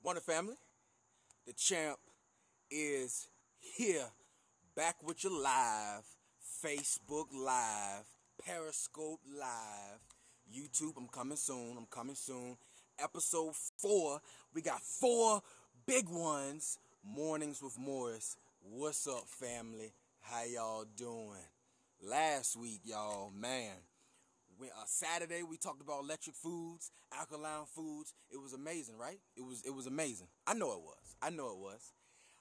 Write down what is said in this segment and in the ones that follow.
Morning, family. The champ is here, back with you live, Facebook Live, Periscope Live, YouTube. I'm coming soon. Episode 4. We got 4 big ones. Mornings with Morris. What's up, family? How y'all doing? Last week, y'all, man. Saturday we talked about electric foods, alkaline foods. It was amazing, right? It was amazing. I know it was.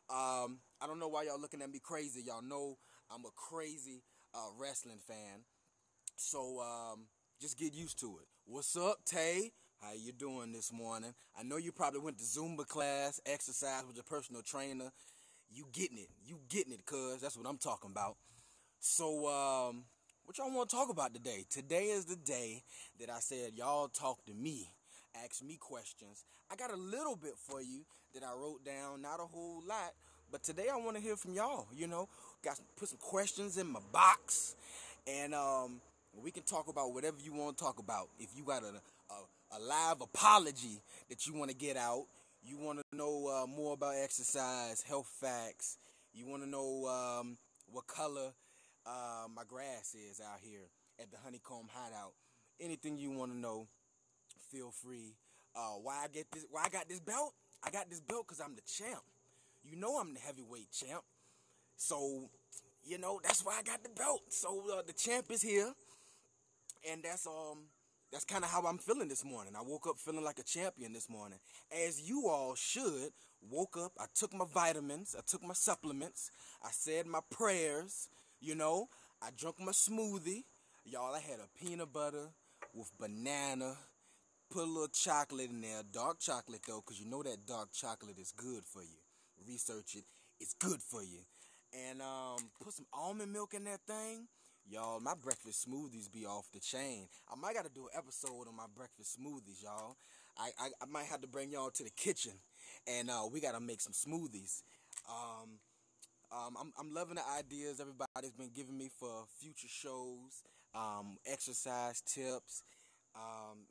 I don't know why y'all looking at me crazy. Y'all know I'm a crazy wrestling fan. So just get used to it. What's up, Tay? How you doing this morning? I know you probably went to Zumba class, exercise with your personal trainer. You getting it, cuz that's what I'm talking about. So what y'all want to talk about today? Today is the day that I said y'all talk to me, ask me questions. I got a little bit for you that I wrote down, not a whole lot, but today I want to hear from y'all. Put some questions in my box, and we can talk about whatever you want to talk about. If you got a live apology that you want to get out, you want to know more about exercise, health facts, you want to know what color my grass is out here at the Honeycomb Hideout. Anything you want to know, feel free. Why I got this belt? I got this belt because I'm the champ. You know I'm the heavyweight champ. So, that's why I got the belt. So the champ is here, and that's kind of how I'm feeling this morning. I woke up feeling like a champion this morning, as you all should. Woke up, I took my vitamins, I took my supplements, I said my prayers. I drank my smoothie. Y'all, I had a peanut butter with banana. Put a little chocolate in there. Dark chocolate, though, because you know that dark chocolate is good for you. Research it. It's good for you. And put some almond milk in that thing. Y'all, my breakfast smoothies be off the chain. I might got to do an episode on my breakfast smoothies, y'all. I might have to bring y'all to the kitchen, and we got to make some smoothies. I'm loving the ideas everybody's been giving me for future shows, exercise tips.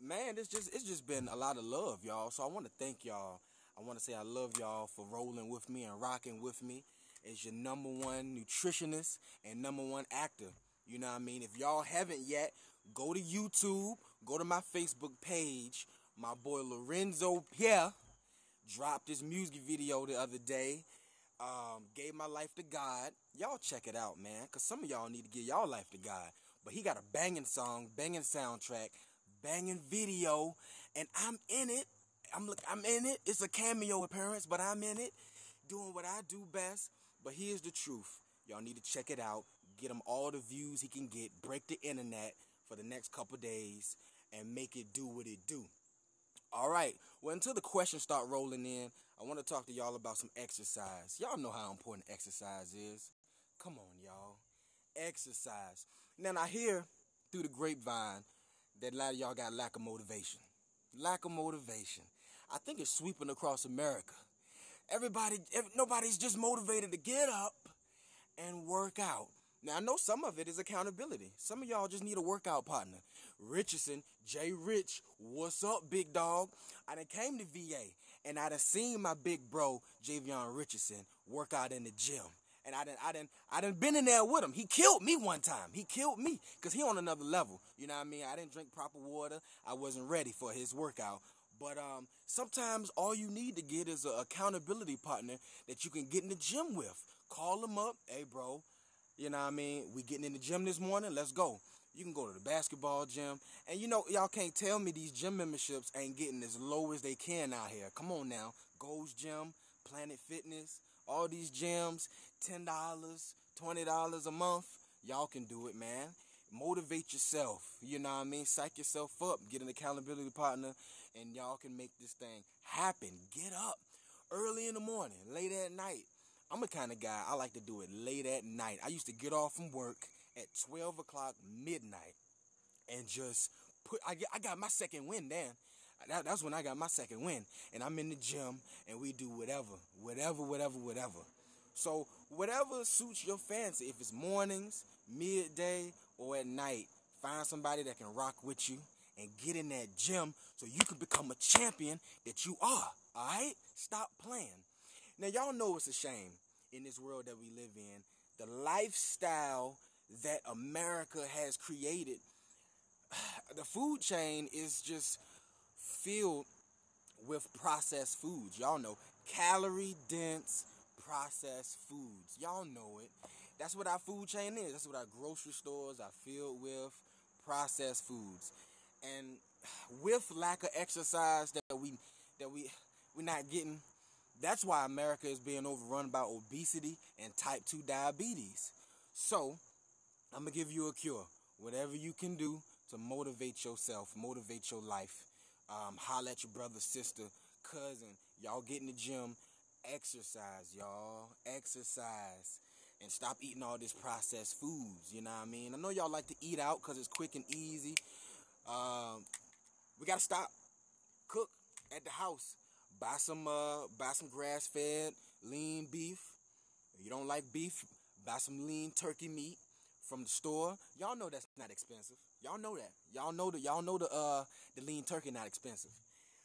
Man, it's just been a lot of love, y'all. So I want to thank y'all. I want to say I love y'all for rolling with me and rocking with me as your number one nutritionist and number one actor. You know what I mean? If y'all haven't yet, go to YouTube, go to my Facebook page. My boy Lorenzo Pierre dropped his music video the other day. Gave my life to God. Y'all check it out, man, because some of y'all need to give y'all life to God. But he got a banging song, banging soundtrack, banging video, and I'm in it. I'm in it. It's a cameo appearance, but I'm in it, doing what I do best. But here's the truth. Y'all need to check it out. Get him all the views he can get. Break the internet for the next couple days and make it do what it do. All right, well, until the questions start rolling in, I want to talk to y'all about some exercise. Y'all know how important exercise is. Come on, y'all. Exercise. Now, I hear through the grapevine that a lot of y'all got lack of motivation. Lack of motivation. I think it's sweeping across America. Nobody's just motivated to get up and work out. Now, I know some of it is accountability. Some of y'all just need a workout partner. Richardson, Jay Rich, what's up, big dog? I done came to VA, and I done seen my big bro, Javion Richardson, work out in the gym. And I done been in there with him. He killed me one time. He killed me, because he on another level. You know what I mean? I didn't drink proper water. I wasn't ready for his workout. But sometimes all you need to get is an accountability partner that you can get in the gym with. Call him up. Hey, bro. You know what I mean? We getting in the gym this morning? Let's go. You can go to the basketball gym. And y'all can't tell me these gym memberships ain't getting as low as they can out here. Come on now. Gold's Gym, Planet Fitness, all these gyms, $10, $20 a month. Y'all can do it, man. Motivate yourself. You know what I mean? Psych yourself up. Get an accountability partner, and y'all can make this thing happen. Get up early in the morning, late at night. I'm the kind of guy, I like to do it late at night. I used to get off from work at 12 o'clock midnight and just I got my second win then. That's when I got my second win. And I'm in the gym and we do whatever. So whatever suits your fancy, if it's mornings, midday, or at night, find somebody that can rock with you and get in that gym so you can become a champion that you are. All right? Stop playing. Now, y'all know it's a shame in this world that we live in. The lifestyle that America has created, the food chain is just filled with processed foods. Y'all know, calorie dense processed foods. Y'all know it. That's what our food chain is. That's what our grocery stores are filled with, processed foods. And with lack of exercise we're not getting, that's why America is being overrun by obesity and type 2 diabetes. So, I'm going to give you a cure. Whatever you can do to motivate yourself, motivate your life. Holler at your brother, sister, cousin. Y'all get in the gym. Exercise, y'all. Exercise. And stop eating all this processed foods, you know what I mean? I know y'all like to eat out because it's quick and easy. We got to stop. Cook at the house. Buy some grass-fed lean beef. If you don't like beef, buy some lean turkey meat from the store. Y'all know that's not expensive. Y'all know that. Y'all know the lean turkey not expensive.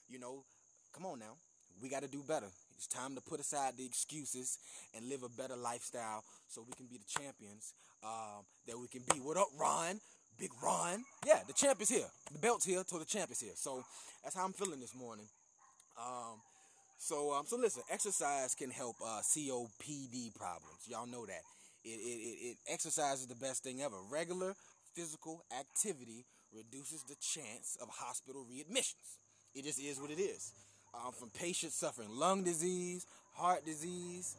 You know, come on now. We got to do better. It's time to put aside the excuses and live a better lifestyle so we can be the champions that we can be. What up, Ron? Big Ron. Yeah, the champ is here. The belt's here, so the champ is here. So that's how I'm feeling this morning. So listen, exercise can help COPD problems. Y'all know that. Exercise is the best thing ever. Regular physical activity reduces the chance of hospital readmissions. It just is what it is. From patients suffering lung disease, heart disease,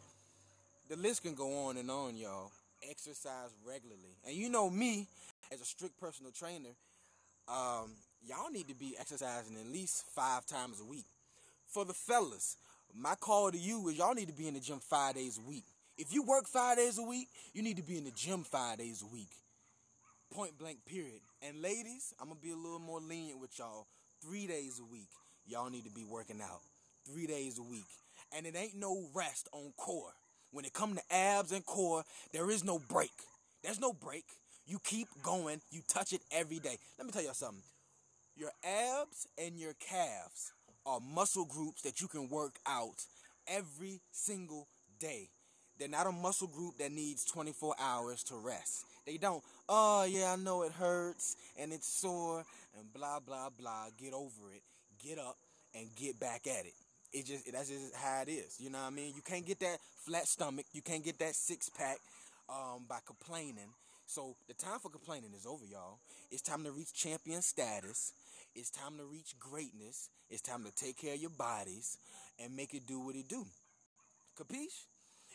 the list can go on and on, y'all. Exercise regularly. And you know me, as a strict personal trainer, y'all need to be exercising at least 5 times a week. For the fellas, my call to you is y'all need to be in the gym 5 days a week. If you work 5 days a week, you need to be in the gym 5 days a week. Point blank, period. And ladies, I'm going to be a little more lenient with y'all. 3 days a week, y'all need to be working out. 3 days a week. And it ain't no rest on core. When it come to abs and core, there is no break. There's no break. You keep going. You touch it every day. Let me tell y'all something. Your abs and your calves are muscle groups that you can work out every single day. They're not a muscle group that needs 24 hours to rest. They don't, oh yeah, I know it hurts and it's sore and blah, blah, blah. Get over it. Get up and get back at it. That's just how it is. You know what I mean? You can't get that flat stomach. You can't get that 6-pack by complaining. So the time for complaining is over, y'all. It's time to reach champion status. It's time to reach greatness. It's time to take care of your bodies and make it do what it do. Capiche?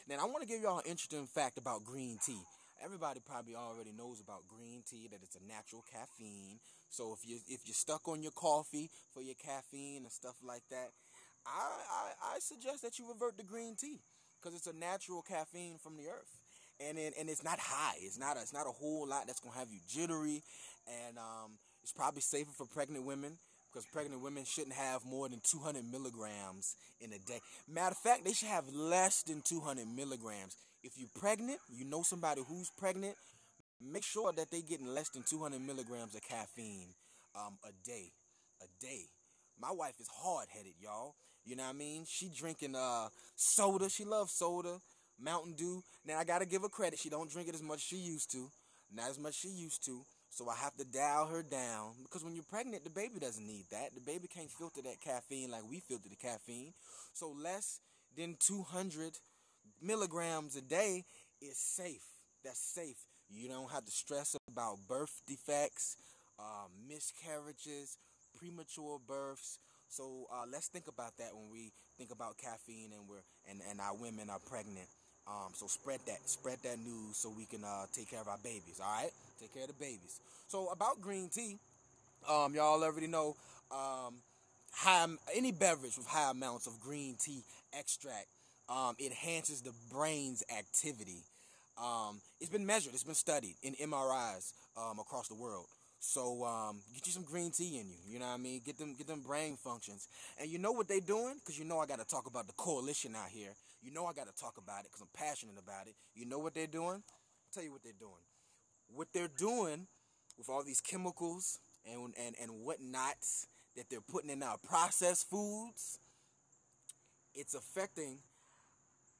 Now, I want to give y'all an interesting fact about green tea. Everybody probably already knows about green tea, that it's a natural caffeine. So if you're stuck on your coffee for your caffeine and stuff like that, I suggest that you revert to green tea because it's a natural caffeine from the earth. And it's not high. It's not a whole lot that's gonna have you jittery, and it's probably safer for pregnant women because pregnant women shouldn't have more than 200 milligrams in a day. Matter of fact, they should have less than 200 milligrams. If you're pregnant, you know somebody who's pregnant, make sure that they're getting less than 200 milligrams of caffeine a day. My wife is hard-headed, y'all. You know what I mean? She drinking soda. She loves soda. Mountain Dew. Now, I got to give her credit. She don't drink it as much as she used to. Not as much as she used to. So I have to dial her down. Because when you're pregnant, the baby doesn't need that. The baby can't filter that caffeine like we filter the caffeine. So less than 200 milligrams a day is safe. That's safe. You don't have to stress about birth defects, miscarriages, premature births. So let's think about that when we think about caffeine and our women are pregnant. So spread that news so we can take care of our babies. All right, take care of the babies. So about green tea, y'all already know any beverage with high amounts of green tea extract enhances the brain's activity. It's been measured, it's been studied in MRIs across the world. So get you some green tea in you. You know what I mean? Get them brain functions. And you know what they doing? Because you know I got to talk about the coalition out here. You know I got to talk about it because I'm passionate about it. You know what they're doing? I'll tell you what they're doing. What they're doing with all these chemicals and whatnots that they're putting in our processed foods, it's affecting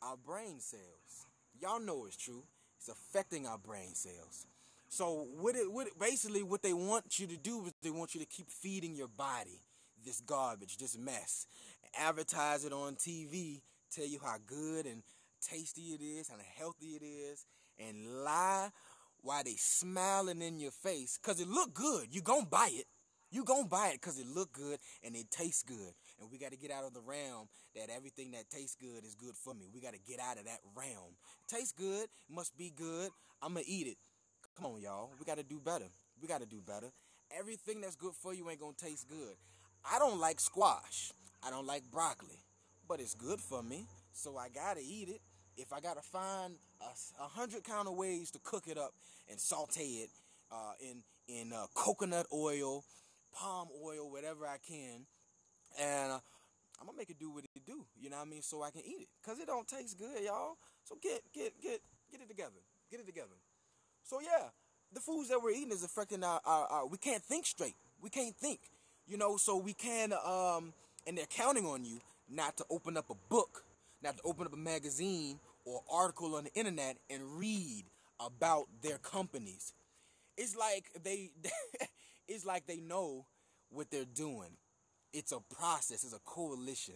our brain cells. Y'all know it's true. It's affecting our brain cells. So basically what they want you to do is they want you to keep feeding your body this garbage, this mess. Advertise it on TV, tell you how good and tasty it is, how healthy it is, and lie while they smiling in your face because it look good. You gonna buy it. You gonna buy it because it look good and it tastes good. And we got to get out of the realm that everything that tastes good is good for me. We got to get out of that realm. Tastes good, must be good. I'm going to eat it. Come on, y'all. We got to do better. We got to do better. Everything that's good for you ain't going to taste good. I don't like squash. I don't like broccoli. But it's good for me, so I got to eat it. If I got to find 100 kind of ways to cook it up and saute it in coconut oil, palm oil, whatever I can, and I'm gonna make it do what it do, you know what I mean, so I can eat it, cause it don't taste good, y'all. So get it together, get it together. So yeah, the foods that we're eating is affecting our we can't think straight, we can't think, so we can and they're counting on you not to open up a book, not to open up a magazine or article on the internet and read about their companies. It's like it's like they know what they're doing. It's a process. It's a coalition.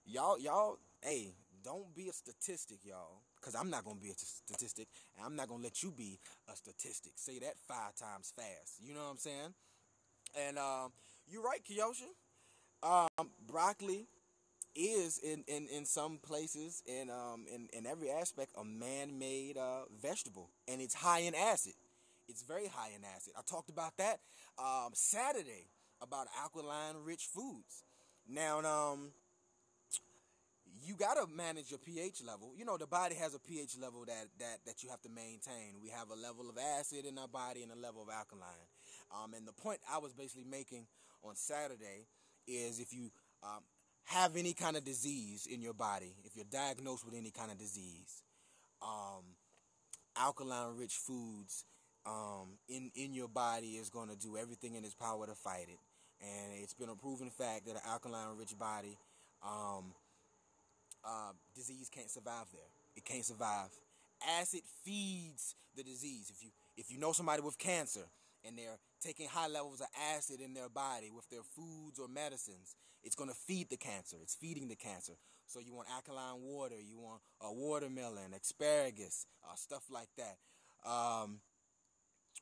Y'all, hey, don't be a statistic, y'all. Because I'm not going to be a statistic. And I'm not going to let you be a statistic. Say that 5 times fast. You know what I'm saying? And you're right, Kiyosha. Broccoli is in some places in every aspect a man-made vegetable. And it's high in acid. It's very high in acid. I talked about that Saturday about alkaline-rich foods. Now, you gotta manage your pH level. The body has a pH level that you have to maintain. We have a level of acid in our body and a level of alkaline. And the point I was basically making on Saturday is if you have any kind of disease in your body, if you're diagnosed with any kind of disease, alkaline-rich foods in your body is going to do everything in its power to fight it. And it's been a proven fact that an alkaline-rich body, disease can't survive there. It can't survive. Acid feeds the disease. If you know somebody with cancer and they're taking high levels of acid in their body with their foods or medicines, it's going to feed the cancer. It's feeding the cancer. So you want alkaline water, you want watermelon, asparagus, stuff like that.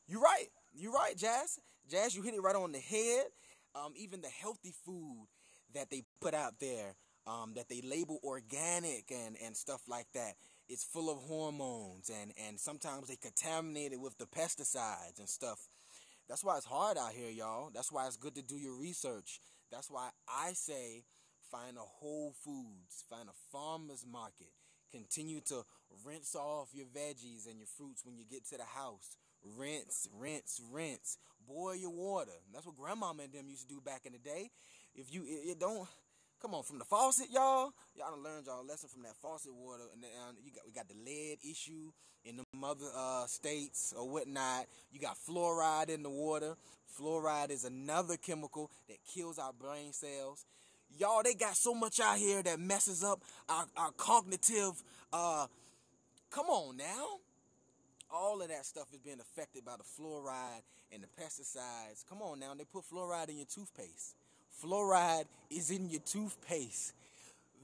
You're right, Jazz. Jazz, you hit it right on the head. Even the healthy food that they put out there, that they label organic and stuff like that, it's full of hormones and sometimes they contaminate it with the pesticides and stuff. That's why it's hard out here, y'all. That's why it's good to do your research. That's why I say find a Whole Foods, find a farmer's market. Continue to rinse off your veggies and your fruits when you get to the house. Rinse, rinse, rinse. Boil your water. That's what grandmama and them used to do back in the day. If you it don't come on from the faucet, y'all done learned y'all a lesson from that faucet water. And then we got the lead issue in the other states or whatnot. You got fluoride in the water. Fluoride is another chemical that kills our brain cells. Y'all, they got so much out here that messes up our cognitive. Come on now. All of that stuff is being affected by the fluoride and the pesticides. Come on now, they put fluoride in your toothpaste. Fluoride is in your toothpaste.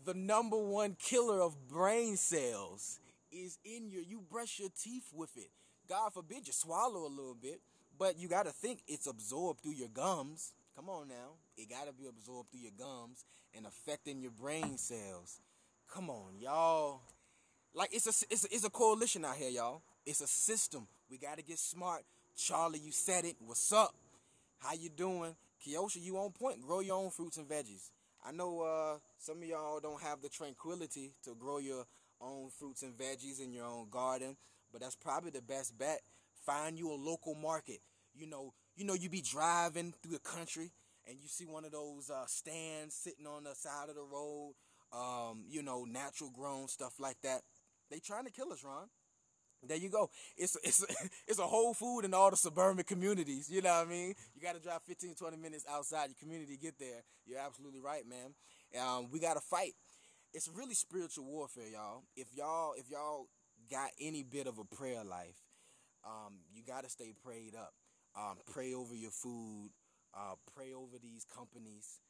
The number one killer of brain cells is in you brush your teeth with it. God forbid you swallow a little bit, but you got to think it's absorbed through your gums. Come on now, it got to be absorbed through your gums and affecting your brain cells. Come on, y'all. Like it's a coalition out here, y'all. It's a system. We gotta get smart. Charlie, you said it. What's up? How you doing? Kiyosha, you on point. Grow your own fruits and veggies. I know some of y'all don't have the tranquility to grow your own fruits and veggies in your own garden, but that's probably the best bet. Find you a local market. You be driving through the country and you see one of those stands sitting on the side of the road. Natural grown stuff like that. They trying to kill us, Ron. There you go. It's a Whole Food in all the suburban communities. You know what I mean? You got to drive 15, 20 minutes outside your community to get there. You're absolutely right, man. We got to fight. It's really spiritual warfare, y'all. If y'all got any bit of a prayer life, you got to stay prayed up. Pray over your food. Pray over these companies.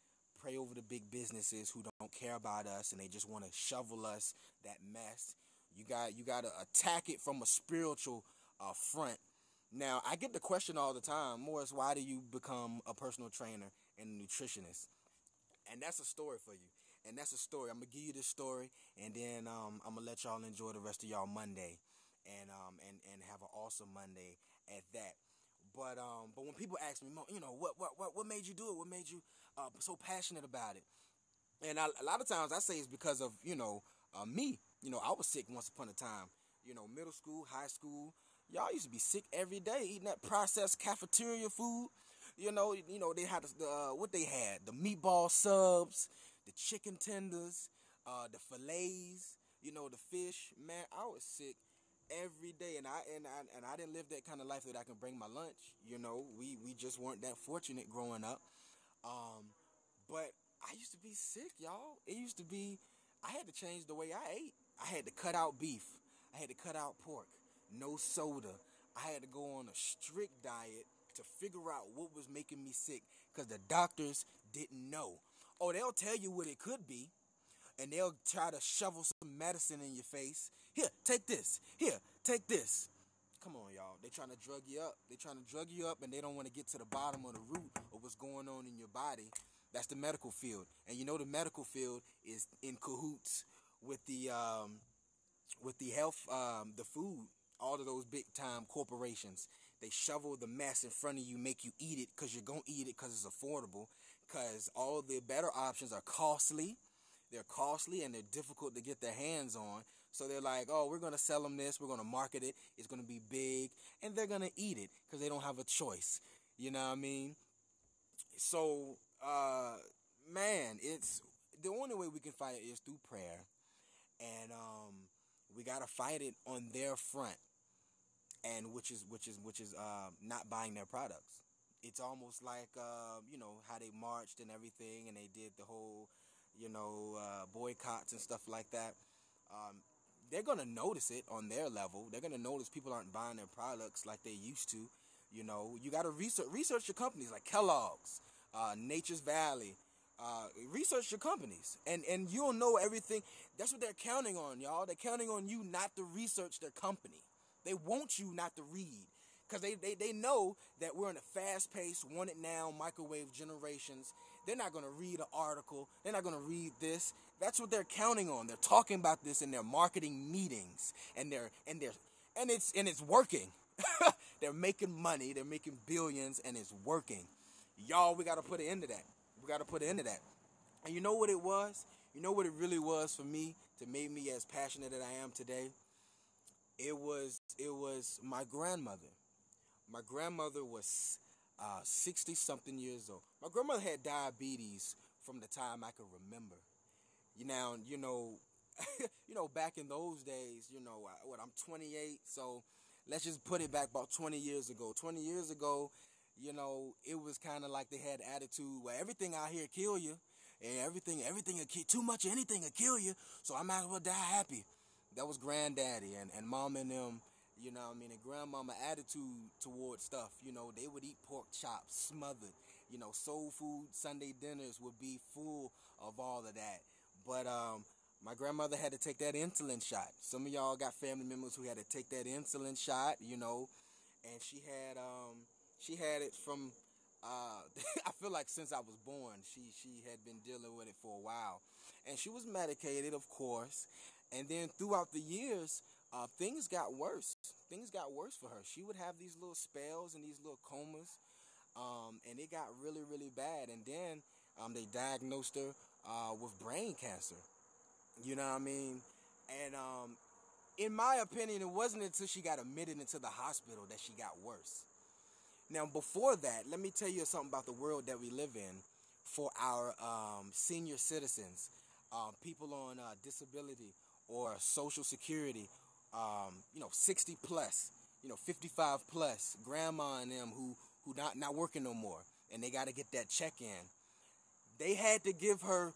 Pray over the big businesses who don't care about us and they just want to shovel us that mess. You got to attack it from a spiritual front. Now, I get the question all the time, Morris, why do you become a personal trainer and a nutritionist? And that's a story for you. And that's a story. I'm gonna give you this story, and then I'm gonna let y'all enjoy the rest of y'all Monday, and have an awesome Monday at that. But when people ask me, what made you do it? What made you so passionate about it? And a lot of times I say it's because of me. I was sick once upon a time. Middle school, high school. Y'all used to be sick every day eating that processed cafeteria food. They had what they had, the meatball subs, the chicken tenders, the fillets, the fish. Man, I was sick every day, and I didn't live that kind of life that I can bring my lunch. We just weren't that fortunate growing up. But I used to be sick, y'all. It used to be, I had to change the way I ate. I had to cut out beef. I had to cut out pork. No soda. I had to go on a strict diet to figure out what was making me sick because the doctors didn't know. Oh, they'll tell you what it could be, and they'll try to shovel some medicine in your face. Here, take this. Here, take this. Come on, y'all. They trying to drug you up. They trying to drug you up, and they don't want to get to the bottom of the root of what's going on in your body. That's the medical field, and the medical field is in cahoots with the health, the food. All of those big time corporations. They shovel the mess in front of you, make you eat it because you're gonna eat it because it's affordable. Because all the better options are costly. They're costly and they're difficult to get their hands on. So they're like, oh, we're going to sell them this. We're going to market it. It's going to be big. And they're going to eat it because they don't have a choice. You know what I mean? So, man, it's the only way we can fight it is through prayer. And we got to fight it on their front. And which is not buying their products. It's almost like how they marched and everything, and they did the whole boycotts and stuff like that. They're gonna notice it on their level. They're gonna notice people aren't buying their products like they used to. You got to research your companies like Kellogg's, Nature's Valley. Research your companies, and you'll know everything. That's what they're counting on, y'all. They're counting on you not to research their company. They want you not to read because they know that we're in a fast-paced, want-it-now, microwave generations. They're not going to read an article. They're not going to read this. That's what they're counting on. They're talking about this in their marketing meetings, and it's working. They're making money. They're making billions, and it's working. Y'all, we got to put an end to that. We got to put an end to that. And you know what it was? You know what it really was for me to make me as passionate as I am today? It was my grandmother. My grandmother was 60 something years old. My grandmother had diabetes from the time I could remember. Back in those days, I'm 28, so let's just put it back about 20 years ago. 20 years ago, it was kind of like they had attitude where everything out here kill you, and everything will kill, too much of anything will kill you, so I might as well die happy. That was granddaddy and mom and them, and grandmama attitude towards stuff. They would eat pork chops smothered. Soul food Sunday dinners would be full of all of that. But my grandmother had to take that insulin shot. Some of y'all got family members who had to take that insulin shot, and she had it from I feel like since I was born, she had been dealing with it for a while. And she was medicated, of course. And then throughout the years, things got worse. Things got worse for her. She would have these little spells and these little comas, and it got really, really bad. And then they diagnosed her with brain cancer. You know what I mean? And in my opinion, it wasn't until she got admitted into the hospital that she got worse. Now, before that, let me tell you something about the world that we live in for our senior citizens, people on disability or Social Security 60 plus, 55 plus, grandma and them who not working no more, and they got to get that check in. They had to give her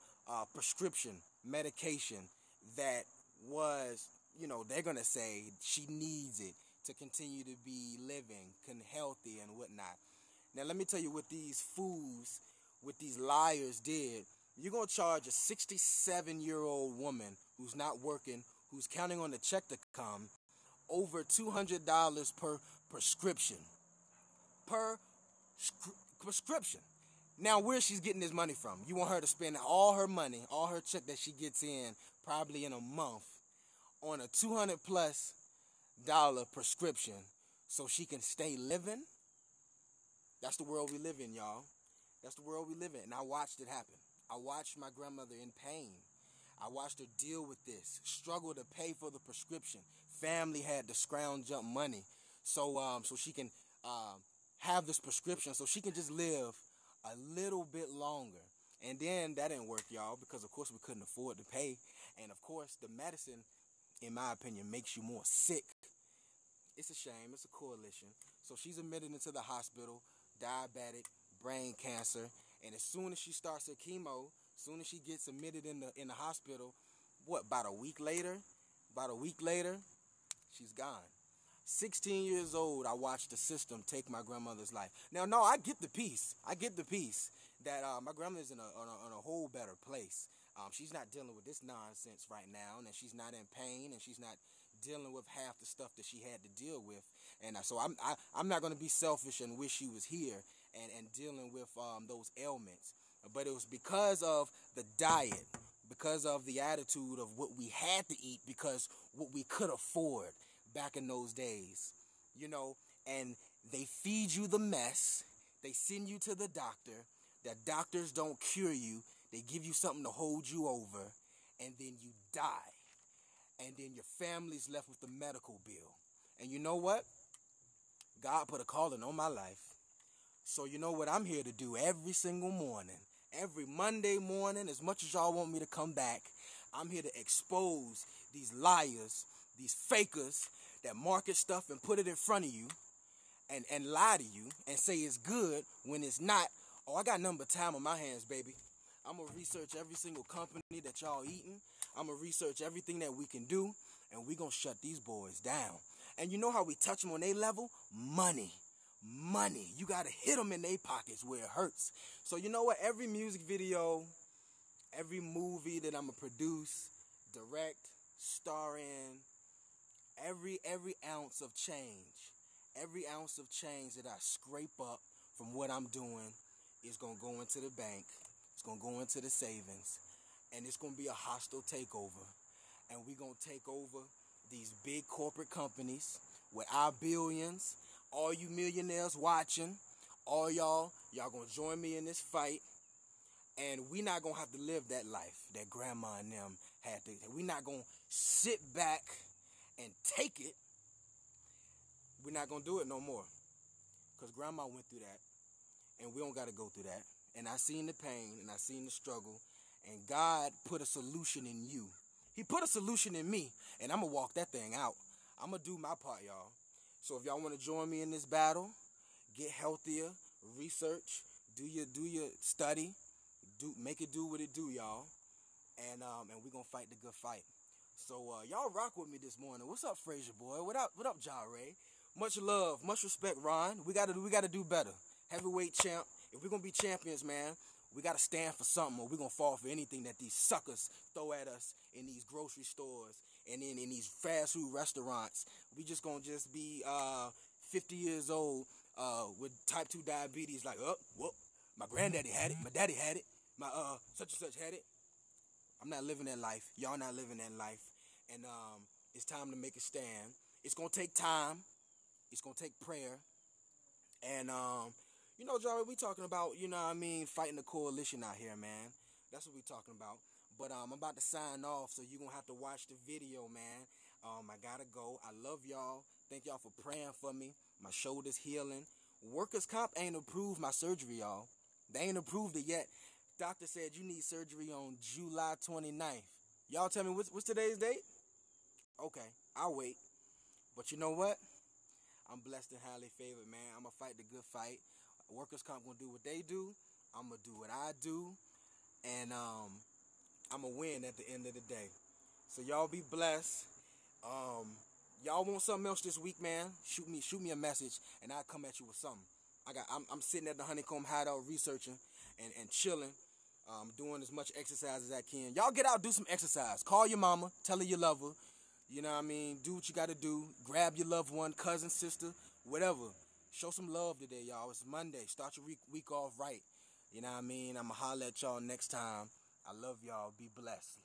prescription medication that was, they're gonna say she needs it to continue to be living, healthy and whatnot. Now let me tell you what these fools, what these liars did. You're gonna charge a 67-year-old woman who's not working, who's counting on the check to come, over $200 per prescription. Prescription. Now, where she's getting this money from? You want her to spend all her money, all her check that she gets in, probably in a month, on a $200+ prescription so she can stay living? That's the world we live in, y'all. That's the world we live in. And I watched it happen. I watched my grandmother in pain. I watched her deal with this, struggle to pay for the prescription. Family had to scrounge up money so she can have this prescription, so she can just live a little bit longer. And then that didn't work, y'all, because of course we couldn't afford to pay. And of course the medicine, in my opinion, makes you more sick. It's a shame. It's a coalition. So she's admitted into the hospital, diabetic, brain cancer. And as soon as she starts her chemo, as soon as she gets admitted in the hospital, about a week later, she's gone. 16 years old, I watched the system take my grandmother's life. Now, no, I get the peace. That my grandmother's in a whole better place. She's not dealing with this nonsense right now, and she's not in pain, and she's not dealing with half the stuff that she had to deal with. And so I'm not going to be selfish and wish she was here and dealing with those ailments. But it was because of the diet, because of the attitude of what we had to eat, because what we could afford back in those days, and they feed you the mess. They send you to the doctor. The doctors don't cure you. They give you something to hold you over, and then you die. And then your family's left with the medical bill. And you know what? God put a calling on my life. So you know what I'm here to do every single morning, every Monday morning, as much as y'all want me to come back, I'm here to expose these liars, these fakers that market stuff and put it in front of you and lie to you and say it's good when it's not. Oh, I got nothing but time on my hands, baby. I'm going to research every single company that y'all eating. I'm going to research everything that we can do, and we going to shut these boys down. And you know how we touch them on their level? Money. You got to hit them in their pockets where it hurts. So you know what? Every music video, every movie that I'm going to produce, direct, star in, every ounce of change that I scrape up from what I'm doing is going to go into the bank. It's going to go into the savings. And it's going to be a hostile takeover. And we're going to take over these big corporate companies with our billions. All you millionaires watching, all y'all going to join me in this fight. And we're not going to have to live that life that grandma and them had to. We're not going to sit back and take it. We're not going to do it no more. Because grandma went through that. And we don't got to go through that. And I seen the pain and I seen the struggle. And God put a solution in you. He put a solution in me. And I'm going to walk that thing out. I'm going to do my part, y'all. So if y'all want to join me in this battle, get healthier, research, do your study, make it do what it do, y'all. And we're going to fight the good fight. So y'all rock with me this morning. What's up, Frazier boy? What up, Ja Ray? Much love, much respect, Ron. We gotta do better. Heavyweight champ. If we're gonna be champions, man, we gotta stand for something, or we're gonna fall for anything that these suckers throw at us in these grocery stores and in these fast food restaurants. We just gonna be 50 years old with type 2 diabetes, like, whoop, my granddaddy had it, my daddy had it, my such and such had it. I'm not living that life. Y'all not living that life. And it's time to make a stand. It's gonna take time. It's gonna take prayer. And Joey, we talking about, fighting the coalition out here, man. That's what we talking about. But I'm about to sign off, so you're gonna have to watch the video, man. I gotta go. I love y'all. Thank y'all for praying for me. My shoulder's healing. Workers' comp ain't approved my surgery, y'all. They ain't approved it yet. Doctor said you need surgery on July 29th. Y'all tell me what's today's date? Okay, I'll wait. But you know what? I'm blessed and highly favored, man. I'm going to fight the good fight. Workers' comp going to do what they do. I'm going to do what I do. And I'm going to win at the end of the day. So y'all be blessed. Y'all want something else this week, man? Shoot me a message, and I'll come at you with something. I'm sitting at the Honeycomb Hideout researching and chilling, doing as much exercise as I can. Y'all get out, do some exercise. Call your mama, tell her you love her. You know what I mean? Do what you got to do. Grab your loved one, cousin, sister, whatever. Show some love today, y'all. It's Monday. Start your week off right. You know what I mean? I'm going to holler at y'all next time. I love y'all. Be blessed.